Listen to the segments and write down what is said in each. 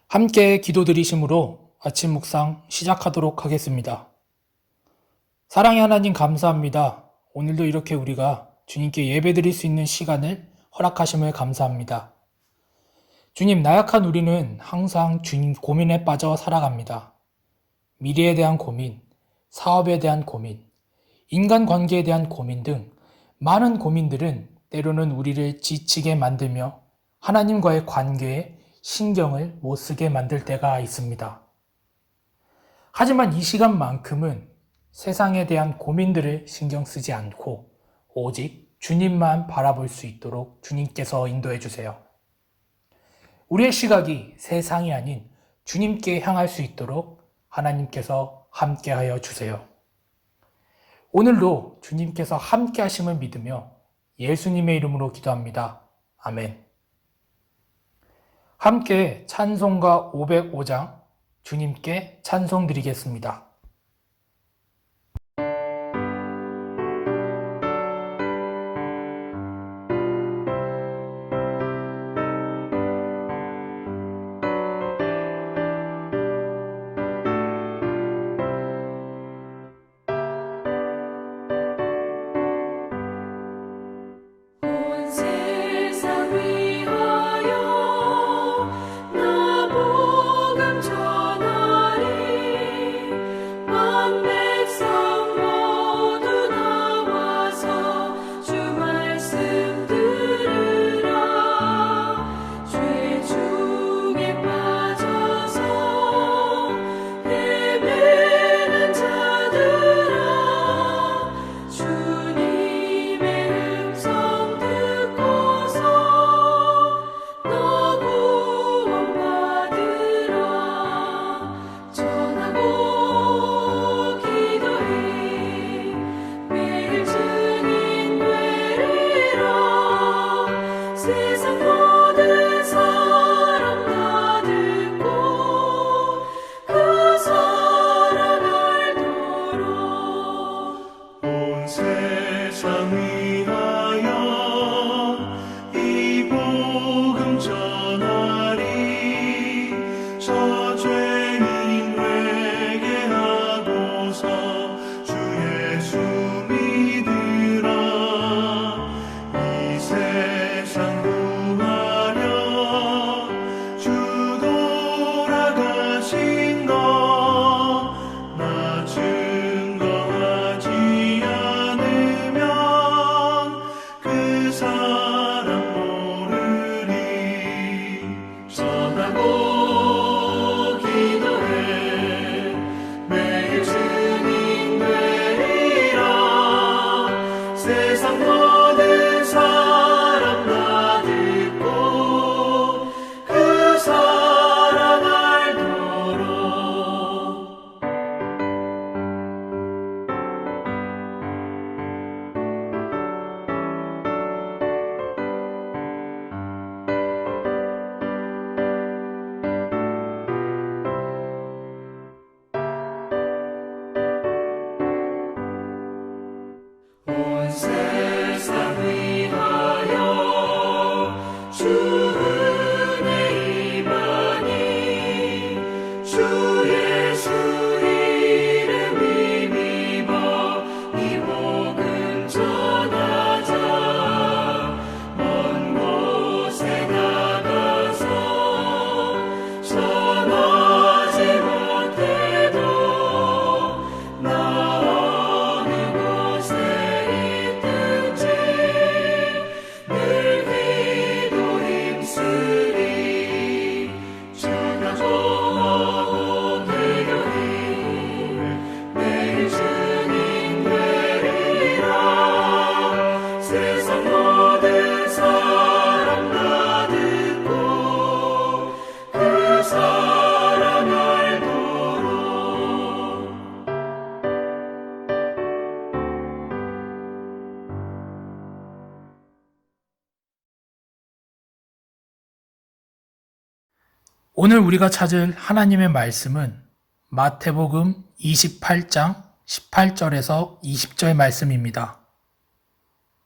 함께 기도드리심으로 아침 묵상 시작하도록 하겠습니다. 사랑의 하나님 감사합니다. 오늘도 이렇게 우리가 주님께 예배드릴 수 있는 시간을 허락하심을 감사합니다. 주님, 나약한 우리는 항상 주님 고민에 빠져 살아갑니다. 미래에 대한 고민, 사업에 대한 고민, 인간관계에 대한 고민 등 많은 고민들은 때로는 우리를 지치게 만들며 하나님과의 관계에 신경을 못 쓰게 만들 때가 있습니다. 하지만 이 시간만큼은 세상에 대한 고민들을 신경 쓰지 않고 오직 주님만 바라볼 수 있도록 주님께서 인도해 주세요. 우리의 시각이 세상이 아닌 주님께 향할 수 있도록 하나님께서 함께하여 주세요. 오늘도 주님께서 함께 하심을 믿으며 예수님의 이름으로 기도합니다. 아멘. 함께 찬송가 505장 주님께 찬송 드리겠습니다. 오늘 우리가 찾을 하나님의 말씀은 마태복음 28장 18절에서 20절 말씀입니다.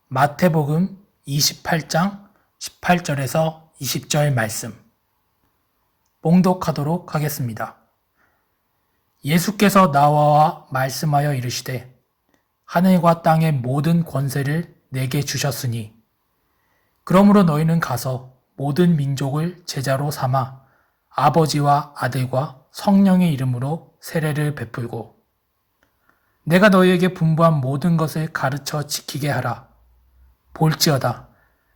마태복음 28장 18절에서 20절 말씀. 봉독하도록 하겠습니다. 예수께서 나와 말씀하여 이르시되 하늘과 땅의 모든 권세를 내게 주셨으니 그러므로 너희는 가서 모든 민족을 제자로 삼아 아버지와 아들과 성령의 이름으로 세례를 베풀고 내가 너희에게 분부한 모든 것을 가르쳐 지키게 하라. 볼지어다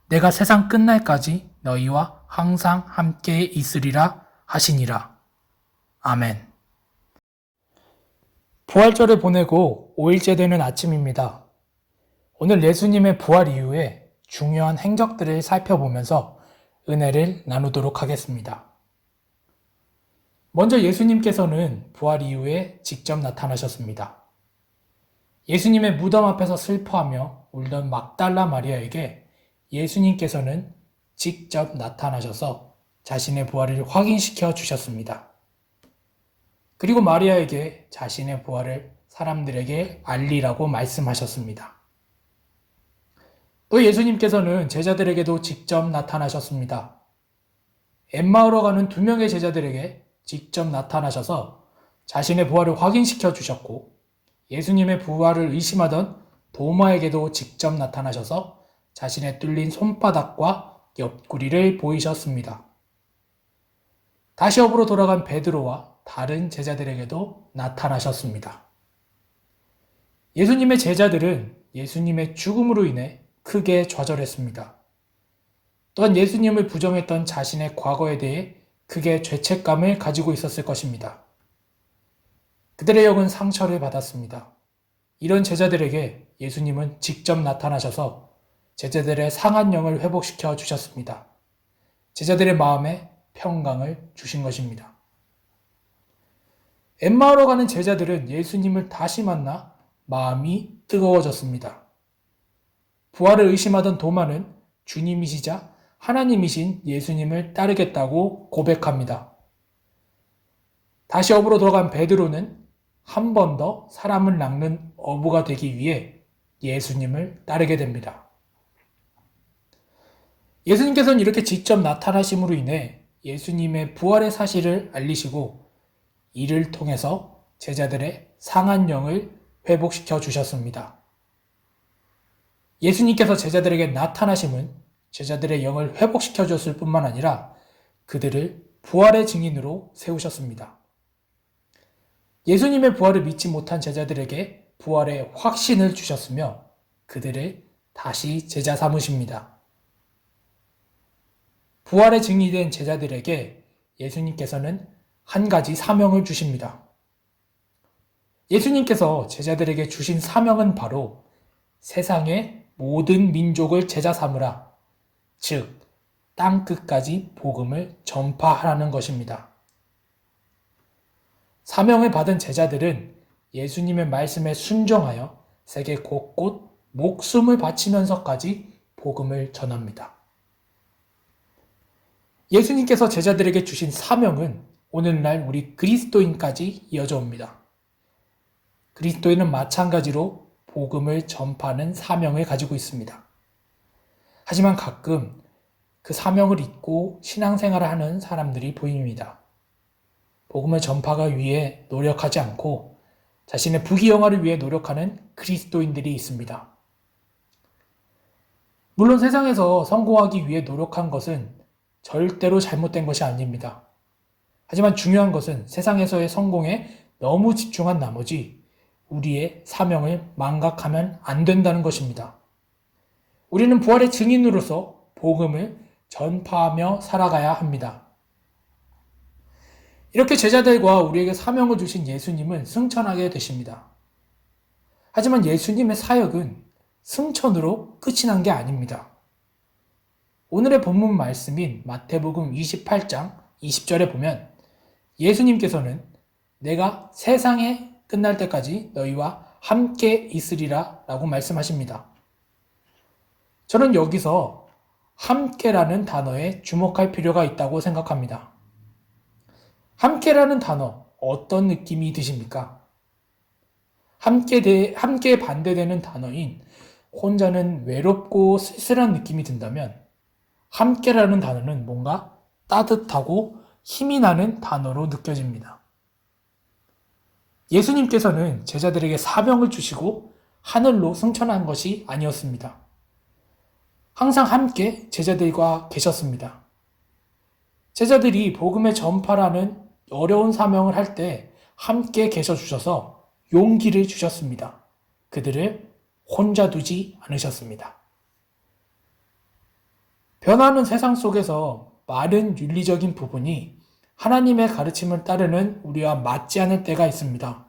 내가 세상 끝날까지 너희와 항상 함께 있으리라 하시니라. 아멘. 부활절을 보내고 5일째 되는 아침입니다. 오늘 예수님의 부활 이후에 중요한 행적들을 살펴보면서 은혜를 나누도록 하겠습니다. 먼저 예수님께서는 부활 이후에 직접 나타나셨습니다. 예수님의 무덤 앞에서 슬퍼하며 울던 막달라 마리아에게 예수님께서는 직접 나타나셔서 자신의 부활을 확인시켜 주셨습니다. 그리고 마리아에게 자신의 부활을 사람들에게 알리라고 말씀하셨습니다. 또 예수님께서는 제자들에게도 직접 나타나셨습니다. 엠마오로 가는 2명의 제자들에게 직접 나타나셔서 자신의 부활을 확인시켜 주셨고 예수님의 부활을 의심하던 도마에게도 직접 나타나셔서 자신의 뚫린 손바닥과 옆구리를 보이셨습니다. 다시 업으로 돌아간 베드로와 다른 제자들에게도 나타나셨습니다. 예수님의 제자들은 예수님의 죽음으로 인해 크게 좌절했습니다. 또한 예수님을 부정했던 자신의 과거에 대해 크게 죄책감을 가지고 있었을 것입니다. 그들의 영은 상처를 받았습니다. 이런 제자들에게 예수님은 직접 나타나셔서 제자들의 상한 영을 회복시켜 주셨습니다. 제자들의 마음에 평강을 주신 것입니다. 엠마오로 가는 제자들은 예수님을 다시 만나 마음이 뜨거워졌습니다. 부활을 의심하던 도마는 주님이시자 하나님이신 예수님을 따르겠다고 고백합니다. 다시 업으로 돌아간 베드로는 한 번 더 사람을 낚는 어부가 되기 위해 예수님을 따르게 됩니다. 예수님께서는 이렇게 직접 나타나심으로 인해 예수님의 부활의 사실을 알리시고 이를 통해서 제자들의 상한 영을 회복시켜 주셨습니다. 예수님께서 제자들에게 나타나심은 제자들의 영을 회복시켜 줬을 뿐만 아니라 그들을 부활의 증인으로 세우셨습니다. 예수님의 부활을 믿지 못한 제자들에게 부활의 확신을 주셨으며 그들을 다시 제자 삼으십니다. 부활의 증인이 된 제자들에게 예수님께서는 한 가지 사명을 주십니다. 예수님께서 제자들에게 주신 사명은 바로 세상의 모든 민족을 제자 삼으라, 즉 땅끝까지 복음을 전파하라는 것입니다. 사명을 받은 제자들은 예수님의 말씀에 순종하여 세계 곳곳 목숨을 바치면서까지 복음을 전합니다. 예수님께서 제자들에게 주신 사명은 오늘날 우리 그리스도인까지 이어져 옵니다. 그리스도인은 마찬가지로 복음을 전파하는 사명을 가지고 있습니다. 하지만 가끔 그 사명을 잊고 신앙생활을 하는 사람들이 보입니다. 복음을 전파하기 위해 노력하지 않고 자신의 부귀영화를 위해 노력하는 그리스도인들이 있습니다. 물론 세상에서 성공하기 위해 노력한 것은 절대로 잘못된 것이 아닙니다. 하지만 중요한 것은 세상에서의 성공에 너무 집중한 나머지 우리의 사명을 망각하면 안 된다는 것입니다. 우리는 부활의 증인으로서 복음을 전파하며 살아가야 합니다. 이렇게 제자들과 우리에게 사명을 주신 예수님은 승천하게 되십니다. 하지만 예수님의 사역은 승천으로 끝이 난 게 아닙니다. 오늘의 본문 말씀인 마태복음 28장 20절에 보면 예수님께서는 내가 세상에 끝날 때까지 너희와 함께 있으리라 라고 말씀하십니다. 저는 여기서 함께라는 단어에 주목할 필요가 있다고 생각합니다. 함께라는 단어, 어떤 느낌이 드십니까? 함께 반대되는 단어인 혼자는 외롭고 쓸쓸한 느낌이 든다면 함께라는 단어는 뭔가 따뜻하고 힘이 나는 단어로 느껴집니다. 예수님께서는 제자들에게 사명을 주시고 하늘로 승천한 것이 아니었습니다. 항상 함께 제자들과 계셨습니다. 제자들이 복음의 전파라는 어려운 사명을 할 때 함께 계셔 주셔서 용기를 주셨습니다. 그들을 혼자 두지 않으셨습니다. 변화하는 세상 속에서 많은 윤리적인 부분이 하나님의 가르침을 따르는 우리와 맞지 않을 때가 있습니다.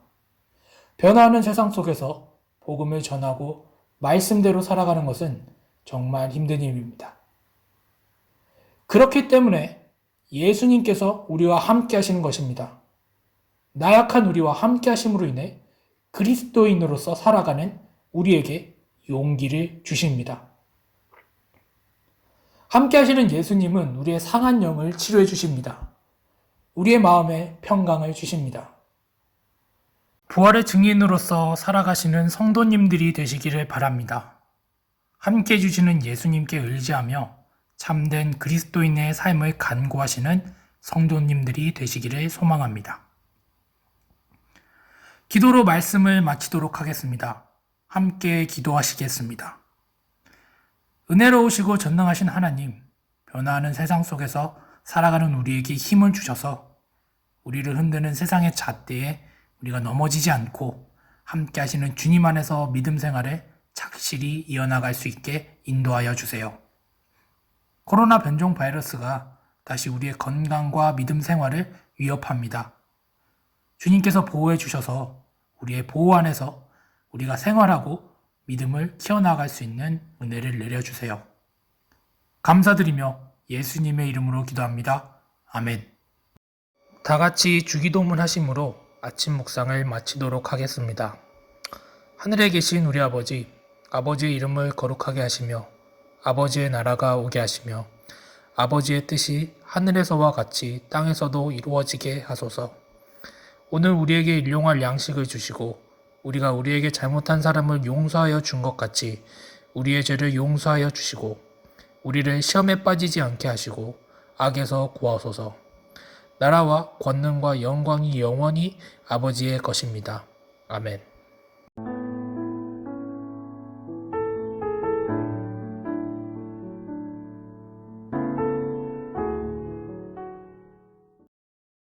변화하는 세상 속에서 복음을 전하고 말씀대로 살아가는 것은 정말 힘든 일입니다. 그렇기 때문에 예수님께서 우리와 함께 하시는 것입니다. 나약한 우리와 함께 하심으로 인해 그리스도인으로서 살아가는 우리에게 용기를 주십니다. 함께 하시는 예수님은 우리의 상한 영을 치료해 주십니다. 우리의 마음에 평강을 주십니다. 부활의 증인으로서 살아가시는 성도님들이 되시기를 바랍니다. 함께 해주시는 예수님께 의지하며 참된 그리스도인의 삶을 간구하시는 성도님들이 되시기를 소망합니다. 기도로 말씀을 마치도록 하겠습니다. 함께 기도하시겠습니다. 은혜로우시고 전능하신 하나님, 변화하는 세상 속에서 살아가는 우리에게 힘을 주셔서 우리를 흔드는 세상의 잣대에 우리가 넘어지지 않고 함께 하시는 주님 안에서 믿음 생활을 착실히 이어나갈 수 있게 인도하여 주세요. 코로나 변종 바이러스가 다시 우리의 건강과 믿음 생활을 위협합니다. 주님께서 보호해 주셔서 우리의 보호 안에서 우리가 생활하고 믿음을 키워나갈 수 있는 은혜를 내려주세요. 감사드리며 예수님의 이름으로 기도합니다. 아멘. 다 같이 주기도문 하심으로 아침 묵상을 마치도록 하겠습니다. 하늘에 계신 우리 아버지, 아버지의 이름을 거룩하게 하시며 아버지의 나라가 오게 하시며 아버지의 뜻이 하늘에서와 같이 땅에서도 이루어지게 하소서. 오늘 우리에게 일용할 양식을 주시고 우리가 우리에게 잘못한 사람을 용서하여 준 것 같이 우리의 죄를 용서하여 주시고 우리를 시험에 빠지지 않게 하시고 악에서 구하소서. 나라와 권능과 영광이 영원히 아버지의 것입니다. 아멘.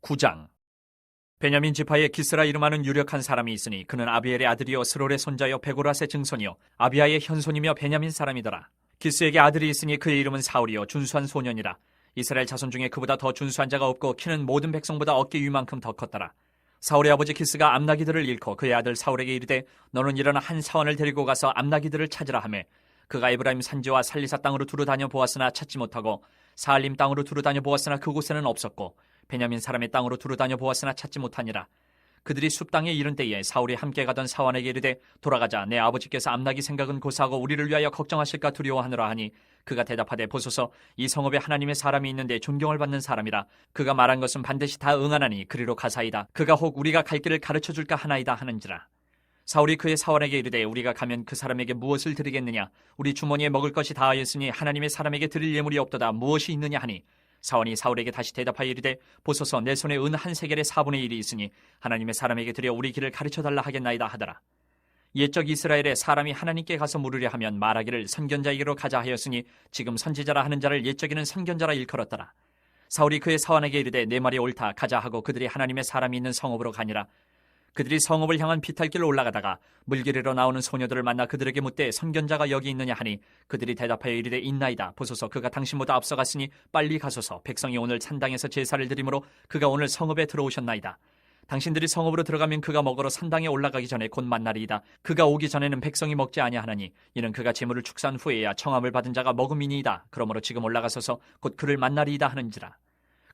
(9장) 베냐민 지파에 기스라 이름하는 유력한 사람이 있으니 그는 아비엘의 아들이요 스롤의 손자요 베고라스의 증손이요 아비야의 현손이며 베냐민 사람이더라. 기스에게 아들이 있으니 그의 이름은 사울이요 준수한 소년이라. 이스라엘 자손 중에 그보다 더 준수한 자가 없고 키는 모든 백성보다 어깨 위만큼 더 컸더라. 사울의 아버지 기스가 암나기들을 잃고 그의 아들 사울에게 이르되 너는 일어나 한 사원을 데리고 가서 암나기들을 찾으라 하매 그가 에브라임 산지와 살리사 땅으로 두루 다녀 보았으나 찾지 못하고 사알림 땅으로 두루 다녀 보았으나 그곳에는 없었고 베냐민 사람의 땅으로 두루 다녀 보았으나 찾지 못하니라. 그들이 숲 땅에 이른 때에 사울이 함께 가던 사원에게 이르되 돌아가자. 내 아버지께서 암나기 생각은 고사하고 우리를 위하여 걱정하실까 두려워하노라 하니 그가 대답하되 보소서 이 성읍에 하나님의 사람이 있는데 존경을 받는 사람이라. 그가 말한 것은 반드시 다 응하나니 그리로 가사이다. 그가 혹 우리가 갈 길을 가르쳐줄까 하나이다 하는지라. 사울이 그의 사원에게 이르되 우리가 가면 그 사람에게 무엇을 드리겠느냐. 우리 주머니에 먹을 것이 다하였으니 하나님의 사람에게 드릴 예물이 없도다. 무엇이 있느냐 하니 사원이 사울에게 다시 대답하여 이르되 보소서 내 손에 은 한 세겔의 4분의 1이 있으니 하나님의 사람에게 드려 우리 길을 가르쳐달라 하겠나이다 하더라. 옛적 이스라엘에 사람이 하나님께 가서 물으려 하면 말하기를 선견자에게로 가자 하였으니 지금 선지자라 하는 자를 옛적에는 선견자라 일컬었더라. 사울이 그의 사원에게 이르되 내 말이 옳다. 가자 하고 그들이 하나님의 사람이 있는 성읍으로 가니라. 그들이 성읍을 향한 비탈길로 올라가다가 물길으로 나오는 소녀들을 만나 그들에게 묻되 선견자가 여기 있느냐 하니 그들이 대답하여 이르되 있나이다. 보소서 그가 당신보다 앞서갔으니 빨리 가소서. 백성이 오늘 산당에서 제사를 드리므로 그가 오늘 성읍에 들어오셨나이다. 당신들이 성읍으로 들어가면 그가 먹으러 산당에 올라가기 전에 곧 만나리이다. 그가 오기 전에는 백성이 먹지 아니하나니 이는 그가 제물을 축사한 후에야 청함을 받은 자가 먹음이니이다. 그러므로 지금 올라가소서 곧 그를 만나리이다 하는지라.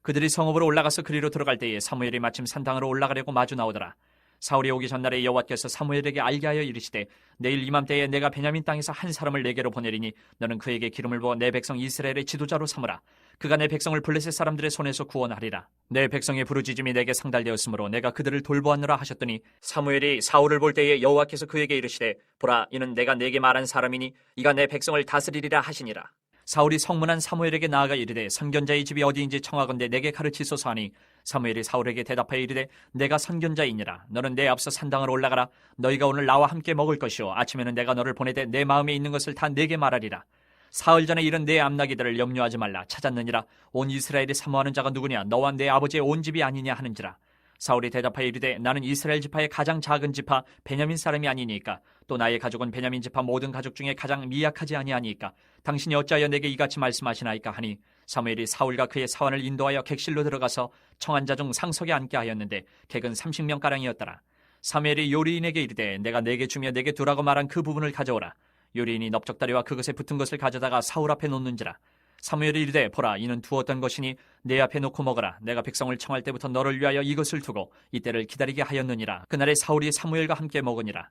그들이 성읍으로 올라가서 그리로 들어갈 때에 사무엘이 마침 산당으로 올라가려고 마주 나오더라. 사울이 오기 전날에 여호와께서 사무엘에게 알게 하여 이르시되 내일 이맘때에 내가 베냐민 땅에서 한 사람을 내게로 보내리니 너는 그에게 기름을 부어 내 백성 이스라엘의 지도자로 삼으라. 그가 내 백성을 블레셋 사람들의 손에서 구원하리라. 내 백성의 부르짖음이 내게 상달되었으므로 내가 그들을 돌보았노라 하셨더니 사무엘이 사울을 볼 때에 여호와께서 그에게 이르시되 보라 이는 내가 네게 말한 사람이니 이가 내 백성을 다스리리라 하시니라. 사울이 성문한 사무엘에게 나아가 이르되 선견자의 집이 어디인지 청하건대 내게 가르치소서 하니 사무엘이 사울에게 대답하여 이르되 내가 선견자이니라. 너는 내 앞서 산당을 올라가라. 너희가 오늘 나와 함께 먹을 것이요 아침에는 내가 너를 보내되 내 마음에 있는 것을 다 내게 말하리라. 사흘 전에 이른 내 암나기들을 염려하지 말라. 찾았느니라. 온 이스라엘이 사모하는 자가 누구냐? 너와 내 아버지의 온 집이 아니냐 하는지라. 사울이 대답하여 이르되 나는 이스라엘 지파의 가장 작은 지파 베냐민 사람이 아니니까 또 나의 가족은 베냐민 지파 모든 가족 중에 가장 미약하지 아니하니까 당신이 어찌하여 내게 이같이 말씀하시나이까 하니 사무엘이 사울과 그의 사환을 인도하여 객실로 들어가서 청한 자 중 상석에 앉게 하였는데 객은 30명가량이었더라. 사무엘이 요리인에게 이르되 내가 내게 주며 내게 두라고 말한 그 부분을 가져오라. 요리인이 넓적다리와 그것에 붙은 것을 가져다가 사울 앞에 놓는지라. 사무엘이 이르되 보라 이는 두었던 것이니 내 앞에 놓고 먹어라. 내가 백성을 청할 때부터 너를 위하여 이것을 두고 이때를 기다리게 하였느니라. 그날에 사울이 사무엘과 함께 먹으니라.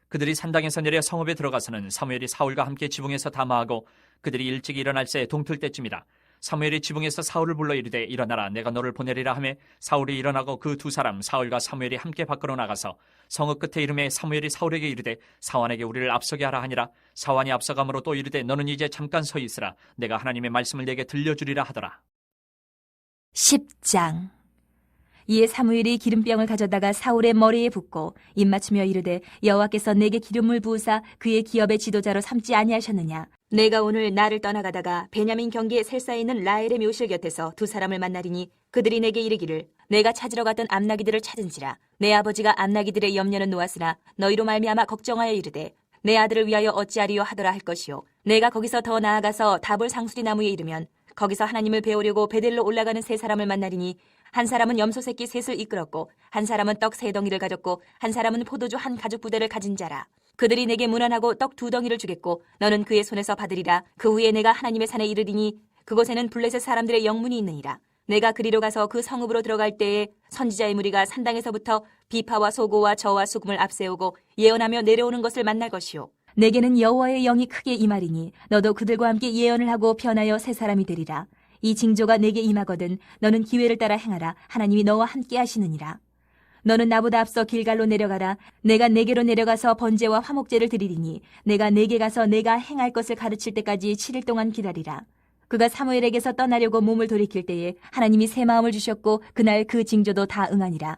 그들이 산당에서 내려 성읍에 들어가서는 사무엘이 사울과 함께 지붕에서 담화하고 그들이 일찍 일어날 새 동틀 때쯤이라. 사무엘이 지붕에서 사울을 불러 이르되 일어나라 내가 너를 보내리라 하매 사울이 일어나고 그 두 사람 사울과 사무엘이 함께 밖으로 나가서 성읍 끝에 이름에 사무엘이 사울에게 이르되 사환에게 우리를 앞서게 하라 하니라. 사환이 앞서감으로 또 이르되 너는 이제 잠깐 서 있으라. 내가 하나님의 말씀을 내게 들려주리라 하더라. 10장. 이에 사무엘이 기름병을 가져다가 사울의 머리에 붓고 입맞추며 이르되 여호와께서 내게 기름을 부으사 그의 기업의 지도자로 삼지 아니하셨느냐. 내가 오늘 나를 떠나가다가 베냐민 경계에 셀사에 있는 라헬의 묘실 곁에서 두 사람을 만나리니 그들이 내게 이르기를 내가 찾으러 갔던 암나기들을 찾은지라. 내 아버지가 암나기들의 염려는 놓았으나 너희로 말미암아 걱정하여 이르되 내 아들을 위하여 어찌하리요 하더라 할 것이요. 내가 거기서 더 나아가서 다볼 상수리 나무에 이르면 거기서 하나님을 배우려고 베델로 올라가는 세 사람을 만나리니 한 사람은 염소 새끼 셋을 이끌었고 한 사람은 떡 세 덩이를 가졌고 한 사람은 포도주 한 가죽 부대를 가진 자라. 그들이 내게 문안하고 떡 두 덩이를 주겠고 너는 그의 손에서 받으리라. 그 후에 내가 하나님의 산에 이르리니 그곳에는 블레셋 사람들의 영문이 있느니라. 내가 그리로 가서 그 성읍으로 들어갈 때에 선지자의 무리가 산당에서부터 비파와 소고와 저와 수금을 앞세우고 예언하며 내려오는 것을 만날 것이요. 내게는 여호와의 영이 크게 임하리니 너도 그들과 함께 예언을 하고 변하여 새 사람이 되리라. 이 징조가 내게 임하거든 너는 기회를 따라 행하라. 하나님이 너와 함께 하시느니라. 너는 나보다 앞서 길갈로 내려가라. 내가 내게로 내려가서 번제와 화목제를 드리리니 내가 내게 가서 내가 행할 것을 가르칠 때까지 7일 동안 기다리라. 그가 사무엘에게서 떠나려고 몸을 돌이킬 때에 하나님이 새 마음을 주셨고 그날 그 징조도 다 응하니라.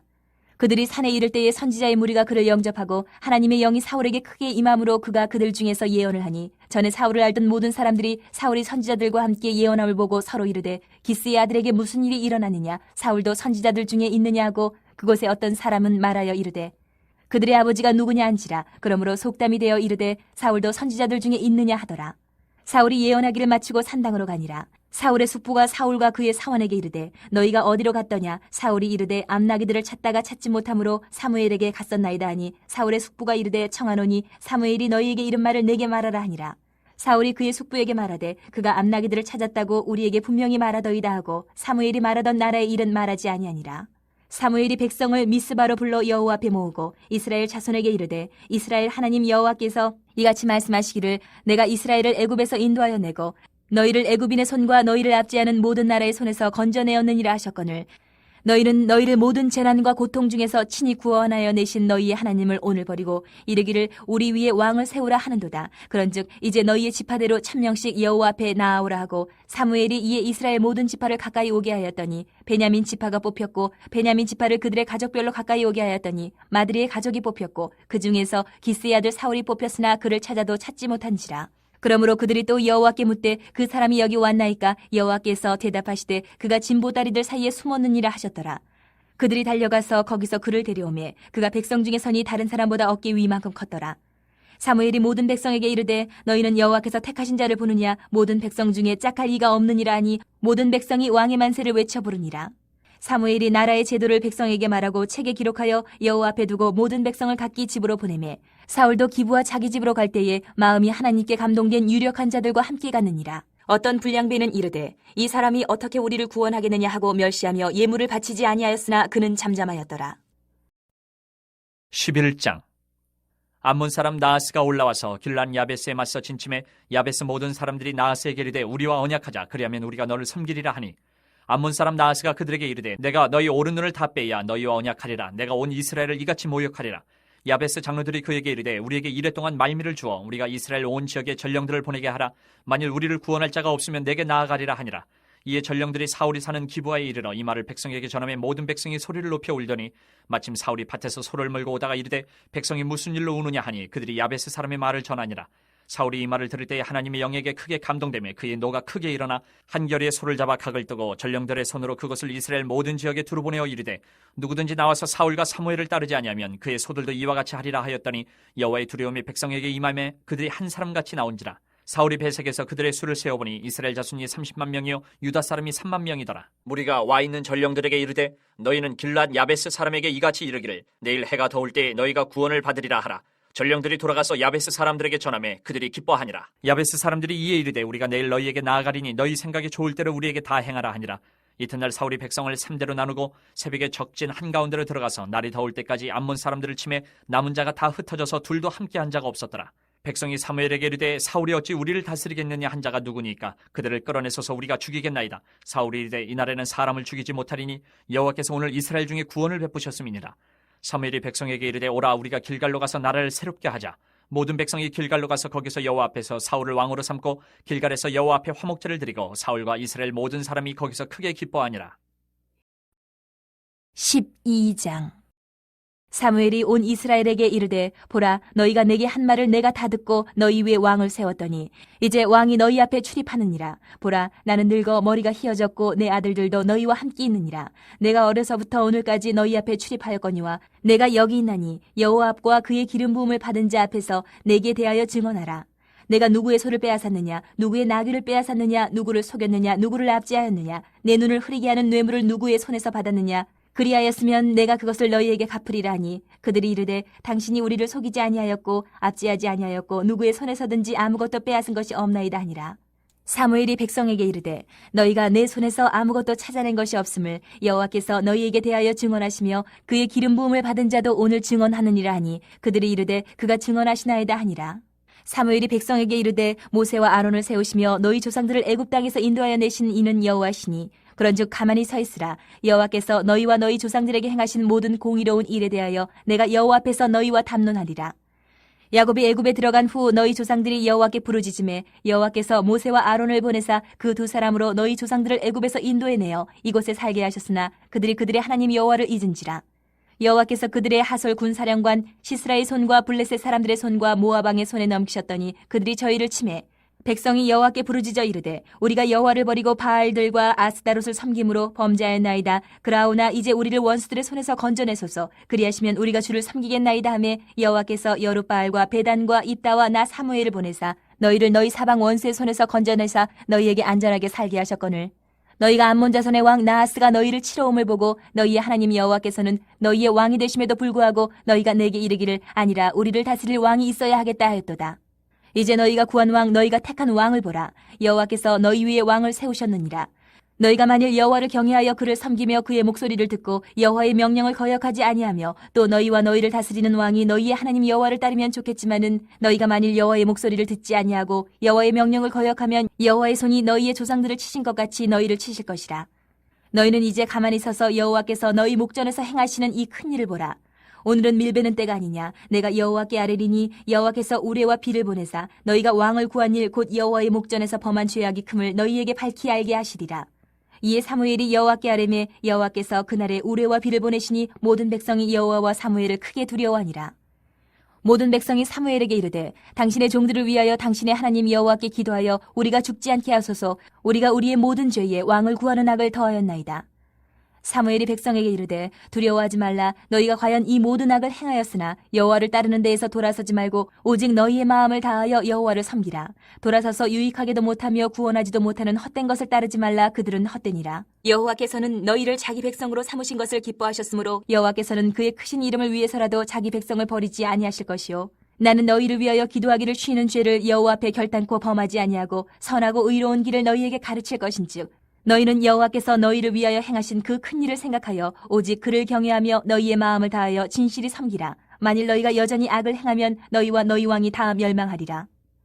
그들이 산에 이를 때에 선지자의 무리가 그를 영접하고 하나님의 영이 사울에게 크게 임함으로 그가 그들 중에서 예언을 하니 전에 사울을 알던 모든 사람들이 사울이 선지자들과 함께 예언함을 보고 서로 이르되 기스의 아들에게 무슨 일이 일어나느냐. 사울도 선지자들 중에 있느냐 하고 그곳에 어떤 사람은 말하여 이르되 그들의 아버지가 누구냐 한지라. 그러므로 속담이 되어 이르되 사울도 선지자들 중에 있느냐 하더라. 사울이 예언하기를 마치고 산당으로 가니라. 사울의 숙부가 사울과 그의 사원에게 이르되 너희가 어디로 갔더냐. 사울이 이르되 암나기들을 찾다가 찾지 못함으로 사무엘에게 갔었나이다 하니 사울의 숙부가 이르되 청하노니 사무엘이 너희에게 이른 말을 내게 말하라 하니라. 사울이 그의 숙부에게 말하되 그가 암나기들을 찾았다고 우리에게 분명히 말하더이다 하고 사무엘이 말하던 나라의 일은 말하지 아니하니라. 사무엘이 백성을 미스바로 불러 여호와 앞에 모으고 이스라엘 자손에게 이르되 이스라엘 하나님 여호와께서 이같이 말씀하시기를 내가 이스라엘을 애굽에서 인도하여 내고 너희를 애굽인의 손과 너희를 압제하는 모든 나라의 손에서 건져내었느니라 하셨거늘 너희는 너희를 모든 재난과 고통 중에서 친히 구원하여 내신 너희의 하나님을 오늘 버리고 이르기를 우리 위에 왕을 세우라 하는도다. 그런즉 이제 너희의 지파대로 1000명씩 여호와 앞에 나아오라 하고 사무엘이 이에 이스라엘 모든 지파를 가까이 오게 하였더니 베냐민 지파가 뽑혔고 베냐민 지파를 그들의 가족별로 가까이 오게 하였더니 마드리의 가족이 뽑혔고 그 중에서 기스의 아들 사울이 뽑혔으나 그를 찾아도 찾지 못한지라. 그러므로 그들이 또 여호와께 묻되 그 사람이 여기 왔나이까. 여호와께서 대답하시되 그가 진보다리들 사이에 숨었느니라 하셨더라. 그들이 달려가서 거기서 그를 데려오매 그가 백성 중에 선이 다른 사람보다 어깨 위만큼 컸더라. 사무엘이 모든 백성에게 이르되 너희는 여호와께서 택하신 자를 보느냐. 모든 백성 중에 짝할 이가 없느니라 하니 모든 백성이 왕의 만세를 외쳐 부르니라. 사무엘이 나라의 제도를 백성에게 말하고 책에 기록하여 여호와 앞에 두고 모든 백성을 각기 집으로 보내매 사울도 기브와 자기 집으로 갈 때에 마음이 하나님께 감동된 유력한 자들과 함께 갔느니라. 어떤 불량배는 이르되 이 사람이 어떻게 우리를 구원하겠느냐 하고 멸시하며 예물을 바치지 아니하였으나 그는 잠잠하였더라. 11장. 암몬 사람 나하스가 올라와서 길란 야베스에 맞서 진침해 야베스 모든 사람들이 나하스에게 이르되 우리와 언약하자. 그리하면 우리가 너를 섬기리라 하니 암몬 사람 나하스가 그들에게 이르되 내가 너희 오른 눈을 다 빼야 너희와 언약하리라. 내가 온 이스라엘을 이같이 모욕하리라. 야베스 장로들이 그에게 이르되 우리에게 이랫동안 말미를 주어 우리가 이스라엘 온 지역에 전령들을 보내게 하라. 만일 우리를 구원할 자가 없으면 내게 나아가리라 하니라. 이에 전령들이 사울이 사는 기브아에 이르러 이 말을 백성에게 전하매 모든 백성이 소리를 높여 울더니 마침 사울이 밭에서 소를 몰고 오다가 이르되 백성이 무슨 일로 우느냐 하니 그들이 야베스 사람의 말을 전하니라. 사울이 이 말을 들을 때에 하나님의 영에게 크게 감동되며 그의 노가 크게 일어나 한결의 소를 잡아 각을 뜨고 전령들의 손으로 그것을 이스라엘 모든 지역에 두루 보내어 이르되 누구든지 나와서 사울과 사무엘을 따르지 아니하면 그의 소들도 이와 같이 하리라 하였더니 여호와의 두려움이 백성에게 임하매 그들이 한 사람같이 나온지라. 사울이 배색에서 그들의 수를 세어보니 이스라엘 자손이 30만 명이요 유다 사람이 3만 명이더라. 무리가 와 있는 전령들에게 이르되 너희는 길랏 야베스 사람에게 이같이 이르기를 내일 해가 더울 때에 너희가 구원을 받으리라 하라. 전령들이 돌아가서 야베스 사람들에게 전하매 그들이 기뻐하니라. 야베스 사람들이 이에 이르되 우리가 내일 너희에게 나아가리니 너희 생각이 좋을 대로 우리에게 다 행하라 하니라. 이튿날 사울이 백성을 3대로 나누고 새벽에 적진 한가운데로 들어가서 날이 더울 때까지 암몬 사람들을 치매 남은 자가 다 흩어져서 둘도 함께 한 자가 없었더라. 백성이 사무엘에게 이르되 사울이 어찌 우리를 다스리겠느냐 한 자가 누구니까 그들을 끌어내소서 우리가 죽이겠나이다. 사울이 이르되 이날에는 사람을 죽이지 못하리니 여호와께서 오늘 이스라엘 중에 구원을 베푸셨음이니라. 사무엘이 백성에게 이르되 오라 우리가 길갈로 가서 나라를 새롭게 하자. 모든 백성이 길갈로 가서 거기서 여호와 앞에서 사울을 왕으로 삼고 길갈에서 여호와 앞에 화목제를 드리고 사울과 이스라엘 모든 사람이 거기서 크게 기뻐하니라. 12장. 사무엘이 온 이스라엘에게 이르되 보라 너희가 내게 한 말을 내가 다 듣고 너희 위에 왕을 세웠더니 이제 왕이 너희 앞에 출입하느니라. 보라 나는 늙어 머리가 희어졌고 내 아들들도 너희와 함께 있느니라. 내가 어려서부터 오늘까지 너희 앞에 출입하였거니와 내가 여기 있나니 여호와 앞과 그의 기름 부음을 받은 자 앞에서 내게 대하여 증언하라. 내가 누구의 소를 빼앗았느냐 누구의 나귀를 빼앗았느냐 누구를 속였느냐 누구를 압제하였느냐 내 눈을 흐리게 하는 뇌물을 누구의 손에서 받았느냐 그리하였으면 내가 그것을 너희에게 갚으리라 하니 그들이 이르되 당신이 우리를 속이지 아니하였고 압제하지 아니하였고 누구의 손에서든지 아무것도 빼앗은 것이 없나이다 하니라. 사무엘이 백성에게 이르되 너희가 내 손에서 아무것도 찾아낸 것이 없음을 여호와께서 너희에게 대하여 증언하시며 그의 기름 부음을 받은 자도 오늘 증언하느니라 하니 그들이 이르되 그가 증언하시나이다 하니라. 사무엘이 백성에게 이르되 모세와 아론을 세우시며 너희 조상들을 애굽 땅에서 인도하여 내신 이는 여호와시니 그런즉 가만히 서 있으라. 여호와께서 너희와 너희 조상들에게 행하신 모든 공의로운 일에 대하여 내가 여호와 앞에서 너희와 담론하리라. 야곱이 애굽에 들어간 후 너희 조상들이 여호와께 부르짖음에 여호와께서 모세와 아론을 보내사 그 두 사람으로 너희 조상들을 애굽에서 인도해내어 이곳에 살게 하셨으나 그들이 그들의 하나님 여호와를 잊은지라. 여호와께서 그들의 하솔 군사령관 시스라의 손과 블레셋 사람들의 손과 모압 왕의 손에 넘기셨더니 그들이 저희를 치매 백성이 여호와께 부르짖어 이르되 우리가 여호와를 버리고 바알들과 아스다롯을 섬김으로 범죄하였나이다. 그라오나 이제 우리를 원수들의 손에서 건져내소서. 그리하시면 우리가 주를 섬기겠나이다 하매 여호와께서 여룻바알과 베단과 입다와 나 사무엘을 보내사 너희를 너희 사방 원수의 손에서 건져내사 너희에게 안전하게 살게 하셨거늘 너희가 암몬 자손의 왕 나하스가 너희를 치러 옴을 보고 너희의 하나님 여호와께서는 너희의 왕이 되심에도 불구하고 너희가 내게 이르기를 아니라 우리를 다스릴 왕이 있어야 하겠다 하였도다. 이제 너희가 구한 왕 너희가 택한 왕을 보라. 여호와께서 너희 위에 왕을 세우셨느니라. 너희가 만일 여호와를 경외하여 그를 섬기며 그의 목소리를 듣고 여호와의 명령을 거역하지 아니하며 또 너희와 너희를 다스리는 왕이 너희의 하나님 여호와를 따르면 좋겠지만은 너희가 만일 여호와의 목소리를 듣지 아니하고 여호와의 명령을 거역하면 여호와의 손이 너희의 조상들을 치신 것 같이 너희를 치실 것이라. 너희는 이제 가만히 서서 여호와께서 너희 목전에서 행하시는 이 큰 일을 보라. 오늘은 밀베는 때가 아니냐. 내가 여호와께 아뢰리니 여호와께서 우레와 비를 보내사 너희가 왕을 구한 일 곧 여호와의 목전에서 범한 죄악이 큼을 너희에게 밝히 알게 하시리라. 이에 사무엘이 여호와께 아뢰매 여호와께서 그날에 우레와 비를 보내시니 모든 백성이 여호와와 사무엘을 크게 두려워하니라. 모든 백성이 사무엘에게 이르되 당신의 종들을 위하여 당신의 하나님 여호와께 기도하여 우리가 죽지 않게 하소서. 우리가 우리의 모든 죄에 왕을 구하는 악을 더하였나이다. 사무엘이 백성에게 이르되 두려워하지 말라. 너희가 과연 이 모든 악을 행하였으나 여호와를 따르는 데에서 돌아서지 말고 오직 너희의 마음을 다하여 여호와를 섬기라. 돌아서서 유익하게도 못하며 구원하지도 못하는 헛된 것을 따르지 말라. 그들은 헛되니라. 여호와께서는 너희를 자기 백성으로 삼으신 것을 기뻐하셨으므로 여호와께서는 그의 크신 이름을 위해서라도 자기 백성을 버리지 아니하실 것이요. 나는 너희를 위하여 기도하기를 쉬는 죄를 여호와 앞에 결단코 범하지 아니하고 선하고 의로운 길을 너희에게 가르칠 것인즉 너희는 여호와께서 너희를 위하여 행하신 그 큰 일을 생각하여 오직 그를 경외하며 너희의 마음을 다하여 진실이 섬기라. 만일 너희가 여전히 악을 행하면 너희와 너희 왕이 다 멸망하리라.